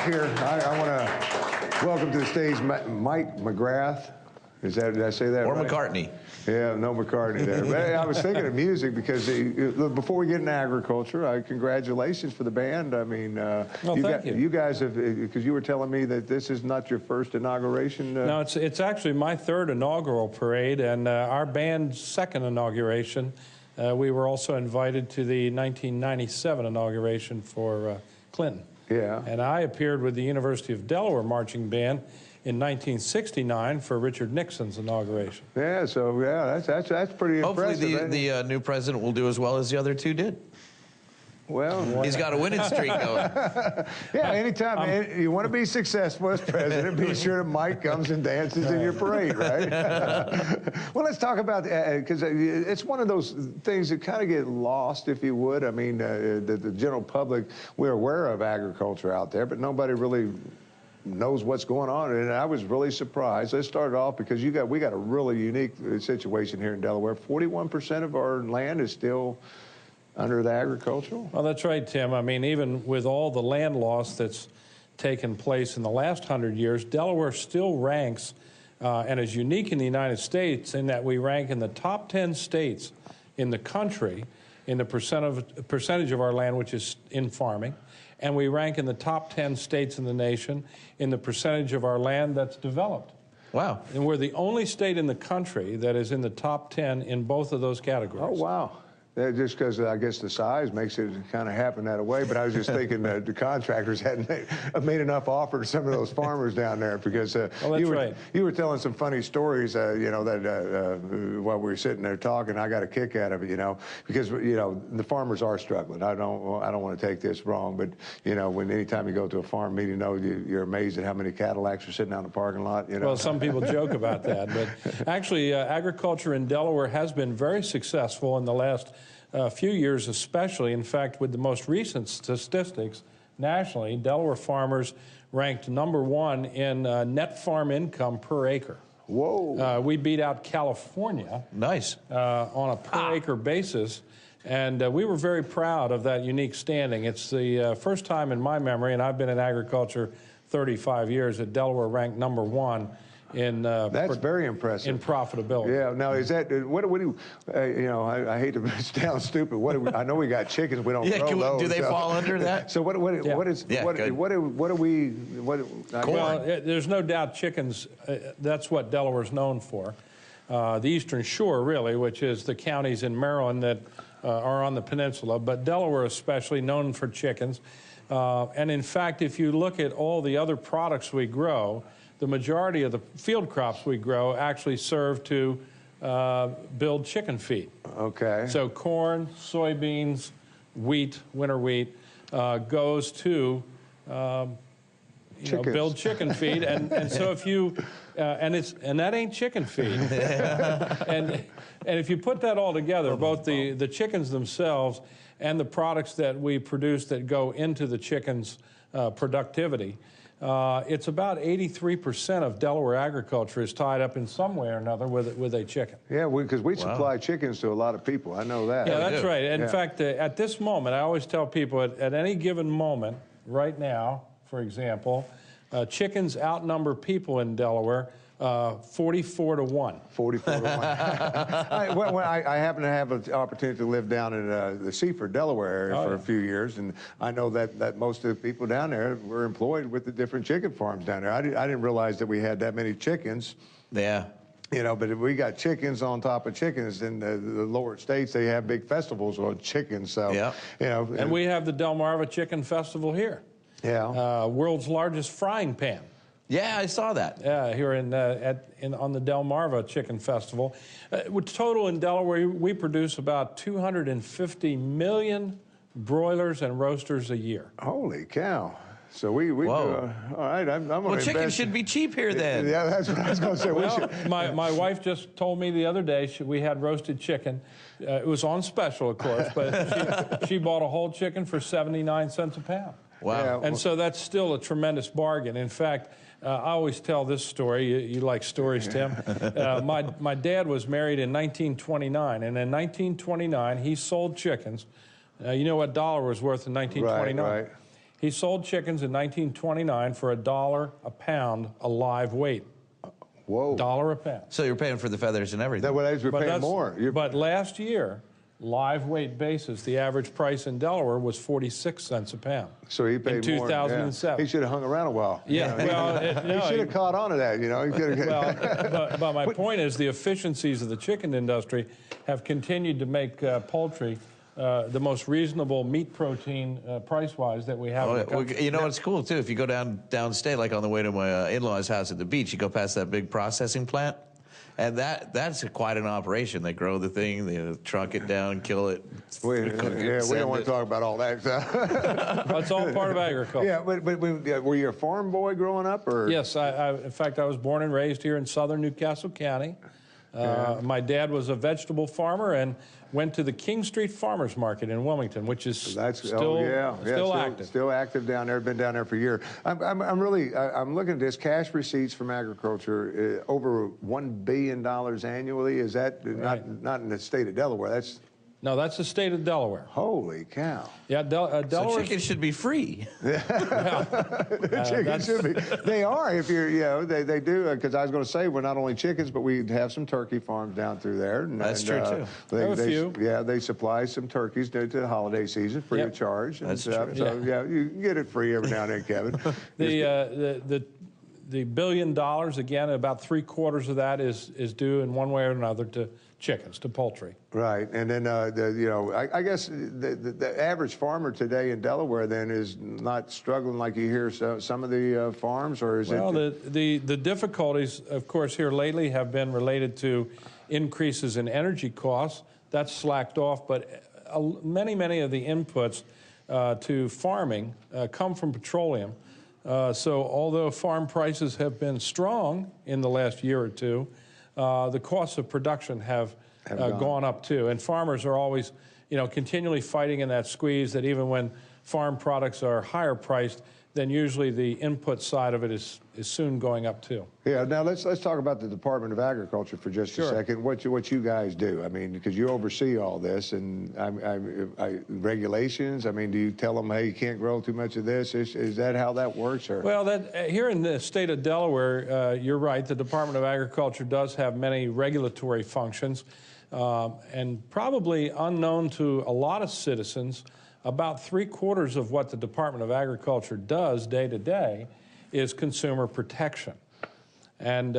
here. I want to welcome to the stage Mike McGrath. Did I say that or right? McCartney. Yeah, no McCartney there. But I was thinking of music because before we get into agriculture, congratulations for the band. I mean, thank you. You guys have, because you were telling me that this is not your first inauguration. No, it's actually my third inaugural parade, and our band's second inauguration. We were also invited to the 1997 inauguration for Clinton. Yeah. And I appeared with the University of Delaware Marching Band in 1969 for Richard Nixon's inauguration. Yeah, so yeah, that's pretty impressive. Hopefully the new president will do as well as the other two did. Well, he's got a winning streak going. Yeah, anytime you want to be successful as president, be sure that Mike comes and dances in your parade, right? Well, let's talk about, because it's one of those things that kind of get lost, if you would. I mean, the general public, we're aware of agriculture out there, but nobody really knows what's going on, and I was really surprised. Let's start off because we got a really unique situation here in Delaware. 41% of our land is still under the agricultural. Well, that's right, Tim. I mean, even with all the land loss that's taken place in the last 100 years, Delaware still ranks and is unique in the United States in that we rank in the top 10 states in the country in the percentage of our land which is in farming, and we rank in the top 10 states in the nation in the percentage of our land that's developed. Wow. And we're the only state in the country that is in the top 10 in both of those categories. Oh, wow. Just because I guess the size makes it kind of happen that way, but I was just thinking that the contractors hadn't made enough offer to some of those farmers down there because you were telling some funny stories, you know, that while we were sitting there talking, I got a kick out of it, you know, because you know the farmers are struggling. I don't want to take this wrong, but you know, anytime you go to a farm meeting, you know, you're amazed at how many Cadillacs are sitting out in the parking lot. You know? Well, some people joke about that, but actually, agriculture in Delaware has been very successful in the last few years especially. In fact, with the most recent statistics nationally, Delaware farmers ranked #1 in net farm income per acre. Whoa. We beat out California. Nice. On a per acre basis, and we were very proud of that unique standing. It's the first time in my memory, and I've been in agriculture 35 years, that Delaware ranked #1 in that's very impressive in profitability. Yeah. Now, is that what do you know? I hate to sound stupid. What do we, I know we got chickens. We don't grow those. Do they fall under that? So what do we? Well, there's no doubt chickens. That's what Delaware's known for. The Eastern Shore, really, which is the counties in Maryland that are on the peninsula, but Delaware especially known for chickens. And in fact, if you look at all the other products we grow, the majority of the field crops we grow actually serve to build chicken feed. Okay. So corn, soybeans, wheat, winter wheat, goes to build chicken feed. And so if you, and that ain't chicken feed. and if you put that all together, both the chickens themselves and the products that we produce that go into the chickens' productivity, it's about 83% of Delaware agriculture is tied up in some way or another with a chicken. Yeah, because we supply chickens to a lot of people. I know that. Yeah, that's right. In fact, at this moment, I always tell people at any given moment, right now, for example, chickens outnumber people in Delaware 44 to 1. 44 to 1. I happen to have an opportunity to live down in the Seaford, Delaware area for a few years, and I know that most of the people down there were employed with the different chicken farms down there. I didn't realize that we had that many chickens. Yeah. You know, but if we got chickens on top of chickens in the lower states, they have big festivals on chickens. So, you know. And we have the Delmarva Chicken Festival here. Yeah. World's largest frying pan. Yeah, I saw that. Yeah, here on the Delmarva Chicken Festival. Total in Delaware, we produce about 250 million broilers and roasters a year. Holy cow. So we do, all right, I'm going to invest. Chicken should be cheap here then. Yeah, that's what I was going to say. Well, my wife just told me the other day we had roasted chicken. It was on special, of course, but she bought a whole chicken for 79 cents a pound. Wow. Yeah, and so that's still a tremendous bargain. In fact, I always tell this story. You like stories, Tim. My dad was married in 1929, and in 1929, he sold chickens. You know what dollar was worth in 1929? Right. He sold chickens in 1929 for $1 a pound, a live weight. Whoa. $1 a pound. So you're paying for the feathers and everything. That what you're paying more. But last year, live weight basis, the average price in Delaware was 46 cents a pound. So he paid in more. 2007. He should have hung around a while. Yeah, well, He should have caught on to that, you know. but my point is the efficiencies of the chicken industry have continued to make poultry the most reasonable meat protein price-wise that we have in the country. You know what's cool, too? If you go downstate, like on the way to my in-laws' house at the beach, you go past that big processing plant. And that's quite an operation. They grow the thing, they trunk it down, kill it. We don't want to talk about all that. That's all part of agriculture. Yeah, but were you a farm boy growing up, or? Yes, in fact, I was born and raised here in southern Newcastle County. My dad was a vegetable farmer and went to the King Street Farmers Market in Wilmington, which is still active. Still active down there. Been down there for years. I'm looking at this cash receipts from agriculture over $1 billion annually. Is that not in the state of Delaware? No, that's the state of Delaware. Holy cow! Yeah, So Delaware. chickens should be free. Chickens should be. They are, if you're, you know, they do. Because I was going to say, we're not only chickens, but we have some turkey farms down through there. That's true too. Have a few. Yeah, they supply some turkeys to the holiday season free of charge. And That's stuff. true. So yeah, you can get it free every now and then, Kevin. The $1 billion, again, about 3/4 of that is due in one way or another to chickens, to poultry. Right, and then I guess the average farmer today in Delaware then is not struggling like you hear some of the farms, or is it? Well, the difficulties, of course, here lately have been related to increases in energy costs. That's slacked off, but many of the inputs to farming come from petroleum. So although farm prices have been strong in the last year or two, the costs of production have gone up too. And farmers are always, continually fighting in that squeeze that even when farm products are higher priced, then usually the input side of it is soon going up too. Yeah. Now let's talk about the Department of Agriculture for just a second. What you guys do? I mean, because you oversee all this and regulations. I mean, do you tell them, hey, you can't grow too much of this? Is that how that works? Or? Well, here in the state of Delaware, you're right. The Department of Agriculture does have many regulatory functions, and probably unknown to a lot of citizens, about 3/4 of what the Department of Agriculture does day to day is consumer protection. And,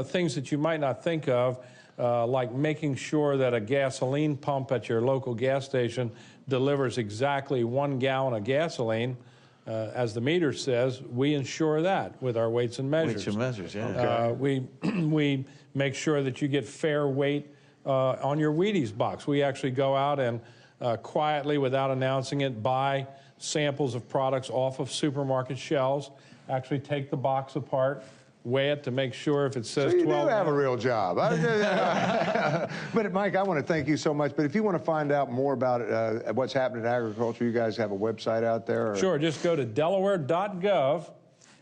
things that you might not think of, like making sure that a gasoline pump at your local gas station delivers exactly 1 gallon of gasoline, as the meter says, we ensure that with our weights and measures. Weights and measures, yeah. Okay. We make sure that you get fair weight on your Wheaties box. We actually go out and quietly, without announcing it, buy samples of products off of supermarket shelves, actually take the box apart, weigh it to make sure if it says 12. So you do have a real job. But Mike, I want to thank you so much. But if you want to find out more about what's happening in agriculture, you guys have a website out there? Or? Sure, just go to delaware.gov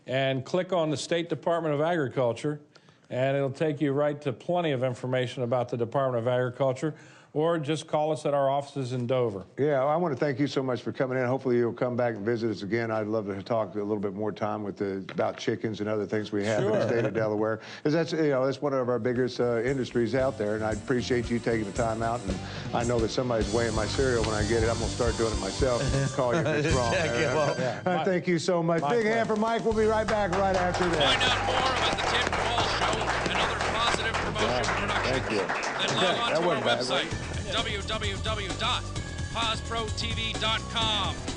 and click on the State Department of Agriculture, and it'll take you right to plenty of information about the Department of Agriculture. Or just call us at our offices in Dover. Yeah, I want to thank you so much for coming in. Hopefully you'll come back and visit us again. I'd love to talk a little bit more time about chickens and other things we have in the state of Delaware. Because that's one of our biggest industries out there, and I appreciate you taking the time out. And I know that somebody's weighing my cereal when I get it. I'm going to start doing it myself. Call you if it's wrong. Thank you so much. Big hand for Mike. We'll be right back right after this. Find out more about the Tim Wall Show and other positive promotion productions. Thank you. Then log on to our website at www.pawsprotv.com.